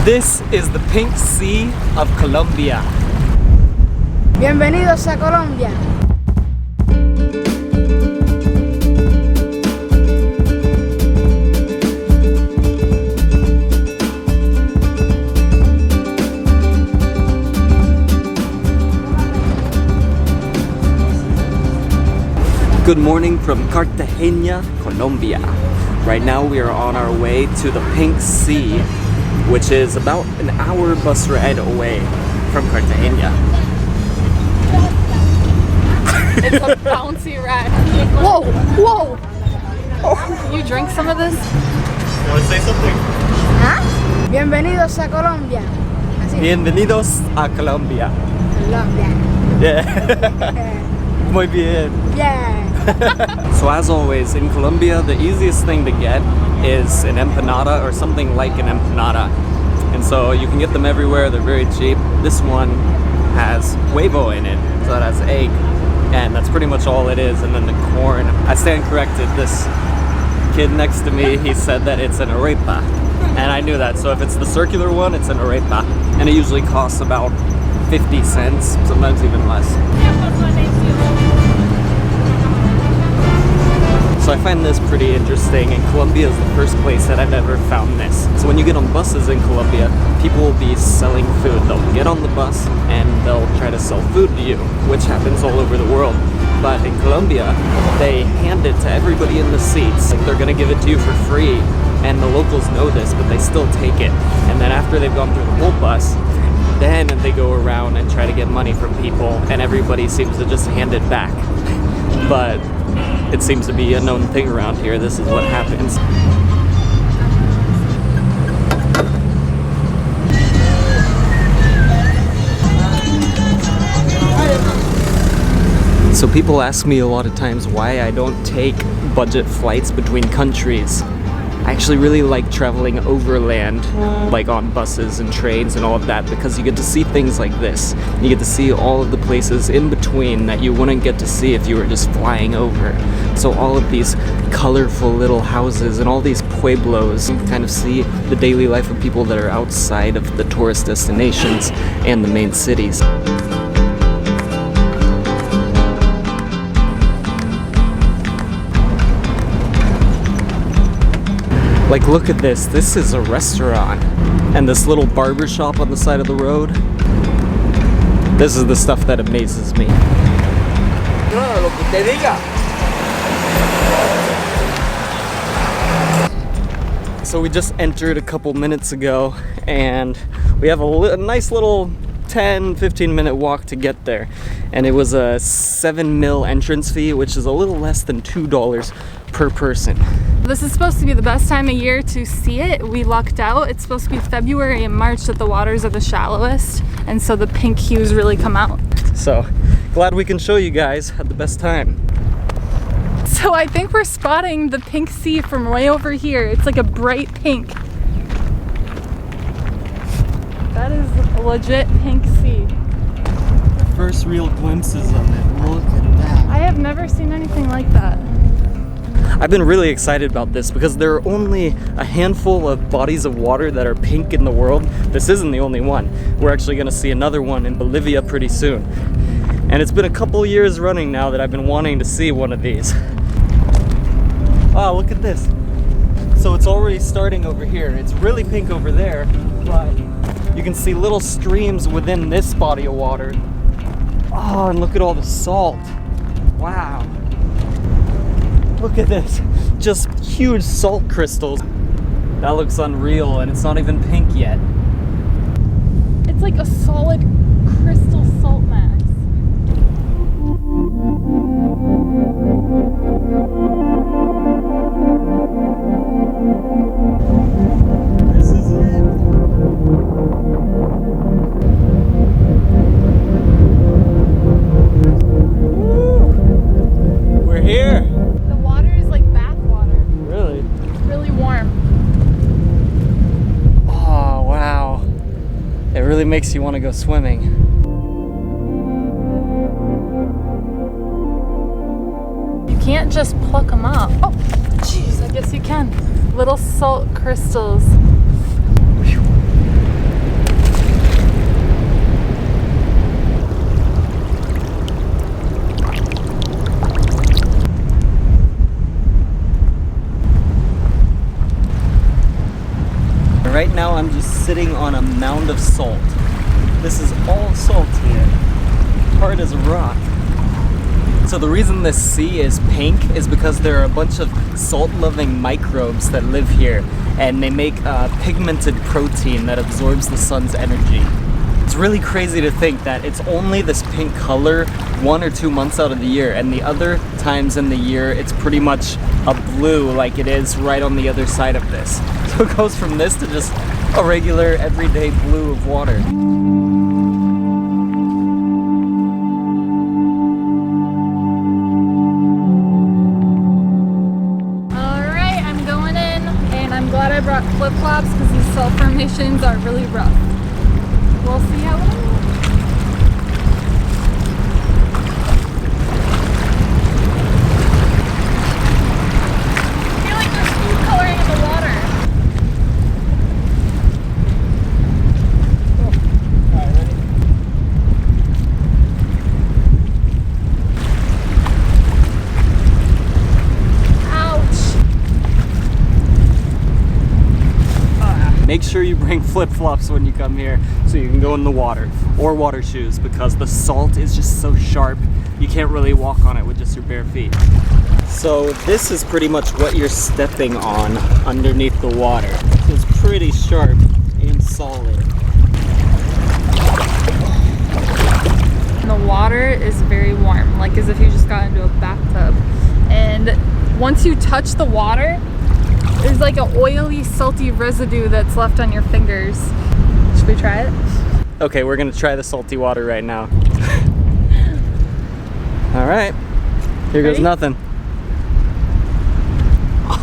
This is the Pink Sea of Colombia. Bienvenidos a Colombia. Good morning from Cartagena, Colombia. Right now we are on our way to the Pink Sea, which is about an hour bus ride away from Cartagena. It's a bouncy ride. Whoa, whoa. Can you drink some of this? You want to say something? ¿Ah? Bienvenidos a Colombia. Así. Bienvenidos a Colombia. Colombia. Yeah. Muy bien. Yeah. So as always, in Colombia, the easiest thing to get is an empanada or something like an empanada. And so you can get them everywhere, they're very cheap. This one has huevo in it, so it has egg. And that's pretty much all it is, and then the corn. I stand corrected, this kid next to me, he said that it's an arepa. And I knew that, so if it's the circular one, it's an arepa. And it usually costs about 50 cents, sometimes even less. So I find this pretty interesting, and Colombia is the first place that I've ever found this. So when you get on buses in Colombia, people will be selling food. They'll get on the bus and they'll try to sell food to you, which happens all over the world. But in Colombia, they hand it to everybody in the seats. Like they're gonna give it to you for free, and the locals know this, but they still take it. And then after they've gone through the whole bus, then they go around and try to get money from people, and everybody seems to just hand it back. But it seems to be a known thing around here. This is what happens. So people ask me a lot of times why I don't take budget flights between countries. I actually really like traveling overland, like on buses and trains and all of that, because you get to see things like this. You get to see all of the places in between that you wouldn't get to see if you were just flying over. So all of these colorful little houses and all these pueblos, you can kind of see the daily life of people that are outside of the tourist destinations and the main cities. Like, look at this. This is a restaurant. And this little barber shop on the side of the road. This is the stuff that amazes me. So we just entered a couple minutes ago, and we have a nice little 10-15 minute walk to get there. And it was a 7 mil entrance fee, which is a little less than $2 per person. This is supposed to be the best time of year to see it. We lucked out. It's supposed to be February and March that the waters are the shallowest, and so the pink hues really come out. So glad we can show you guys at the best time. So I think we're spotting the Pink Sea from way over here. It's like a bright pink. That is a legit Pink Sea. First real glimpses of it. Look at that. I have never seen anything like that. I've been really excited about this because there are only a handful of bodies of water that are pink in the world. This isn't the only one. We're actually going to see another one in Bolivia pretty soon. And it's been a couple years running now that I've been wanting to see one of these. Oh, look at this. So it's already starting over here. It's really pink over there, but you can see little streams within this body of water. Oh, and look at all the salt. Wow. Look at this, just huge salt crystals. That looks unreal, and it's not even pink yet. It's like a solid crystal salt mass. This is it. Woo! We're here. Really makes you want to go swimming. You can't just pluck them up. Oh, jeez, I guess you can. Little salt crystals. just sitting on a mound of salt. This is all salt here, hard as a rock. So the reason this sea is pink is because there are a bunch of salt-loving microbes that live here, and they make pigmented protein that absorbs the sun's energy. It's really crazy to think that it's only this pink color 1 or 2 months out of the year, and the other times in the year it's pretty much a blue like it is right on the other side of this. So it goes from this to just a regular everyday blue of water. Alright, I'm going in, and I'm glad I brought flip-flops because these salt formations are really rough. We'll see how it goes. I feel like there's food coloring in the water. Cool. Alright, ready? Ouch. Make sure you bring flip-flops when you come here so you can go in the water, or water shoes, because the salt is just so sharp you can't really walk on it with just your bare feet. So this is pretty much what you're stepping on underneath the water. So it's pretty sharp and solid. And the water is very warm, like as if you just got into a bathtub. And once you touch the water, there's like an oily, salty residue that's left on your fingers. Should we try it? Okay, we're gonna try the salty water right now. All right, here goes Ready? nothing.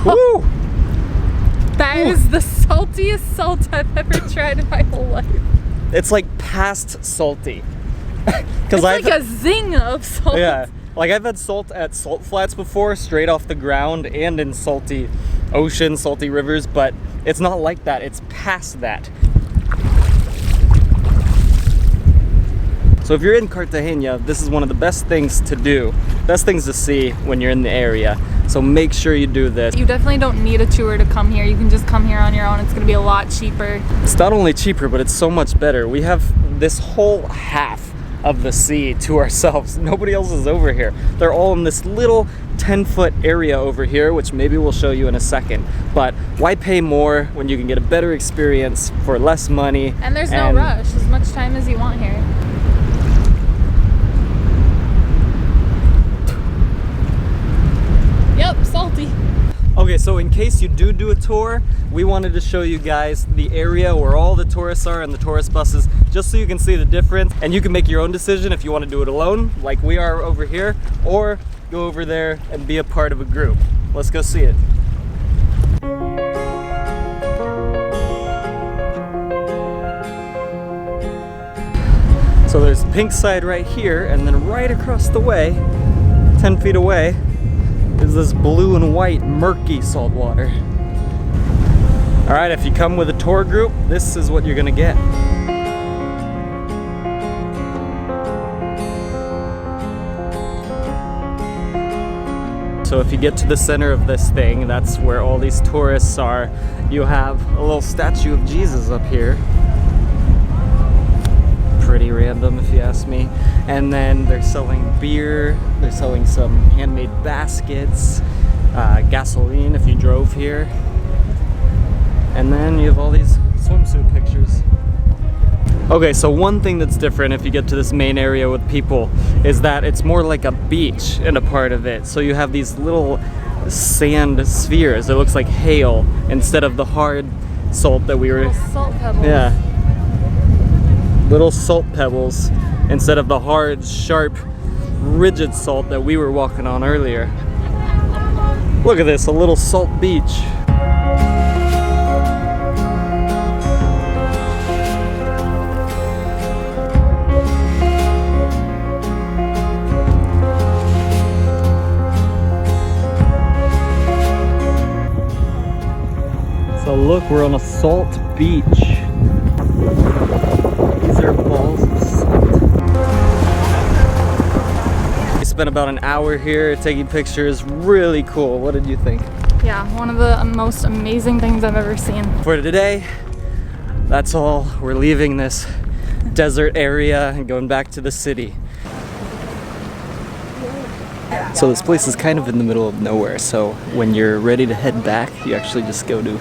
Woo! That is the saltiest salt I've ever tried in my whole life. It's like past salty. It's like a zing of salt. Yeah, like I've had salt at salt flats before, straight off the ground, and in salty oceans, salty rivers, but it's not like that. It's past that. So if you're in Cartagena, this is one of the best things to do, best things to see when you're in the area. So make sure you do this. You definitely don't need a tour to come here. You can just come here on your own. It's gonna be a lot cheaper. It's not only cheaper, but it's so much better. We have this whole half of the sea to ourselves. Nobody else is over here. They're all in this little 10-foot area over here, which maybe we'll show you in a second. But why pay more when you can get a better experience for less money? And there's no rush, as much time as you want here. Yep, salty. Okay, so in case you do a tour, we wanted to show you guys the area where all the tourists are and the tourist buses, just so you can see the difference, and you can make your own decision if you want to do it alone, like we are over here, or go over there and be a part of a group. Let's go see it. So there's Pink Side right here, and then right across the way, 10 feet away, is this blue and white murky salt water. All right, if you come with a tour group, this is what you're gonna get. So if you get to the center of this thing, that's where all these tourists are. You have a little statue of Jesus up here. Pretty random if you ask me. And then they're selling beer, they're selling some handmade baskets, gasoline if you drove here. And then you have all these swimsuit pictures. Okay, so one thing that's different if you get to this main area with people is that it's more like a beach in a part of it. So you have these little sand spheres. It looks like hail instead of the hard salt that we were... Little salt pebbles. Yeah. Little salt pebbles instead of the hard, sharp, rigid salt that we were walking on earlier. Look at this, a little salt beach. So look, we're on a salt beach. These are balls of salt. We spent about an hour here taking pictures. Really cool. What did you think? Yeah, one of the most amazing things I've ever seen. For today, that's all. We're leaving this desert area and going back to the city. So this place is kind of in the middle of nowhere, so when you're ready to head back, you actually just go to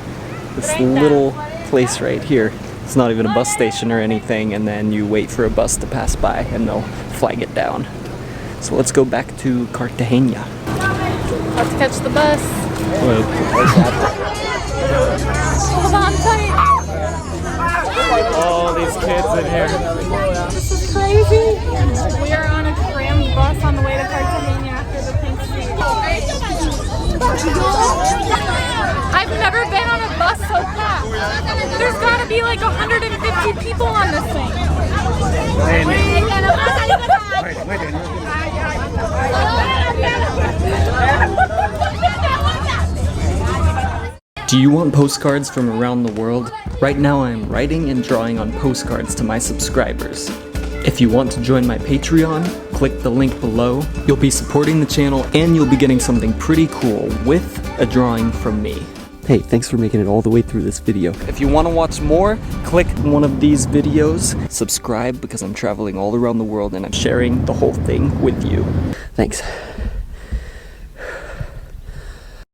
this little place right here. It's not even a bus station or anything, and then you wait for a bus to pass by and they'll flag it down. So let's go back to Cartagena. Let's catch the bus. Hold on tight. All these kids in here. This is crazy. We are on a crammed bus on the way to Cartagena after the Pink Sea. I've never been on a bus so packed. There's gotta be like 150 people on this thing. Do you want postcards from around the world? Right now I'm writing and drawing on postcards to my subscribers. If you want to join my Patreon, click the link below. You'll be supporting the channel and you'll be getting something pretty cool with a drawing from me. Hey, thanks for making it all the way through this video. If you want to watch more, click one of these videos. Subscribe because I'm traveling all around the world and I'm sharing the whole thing with you. Thanks.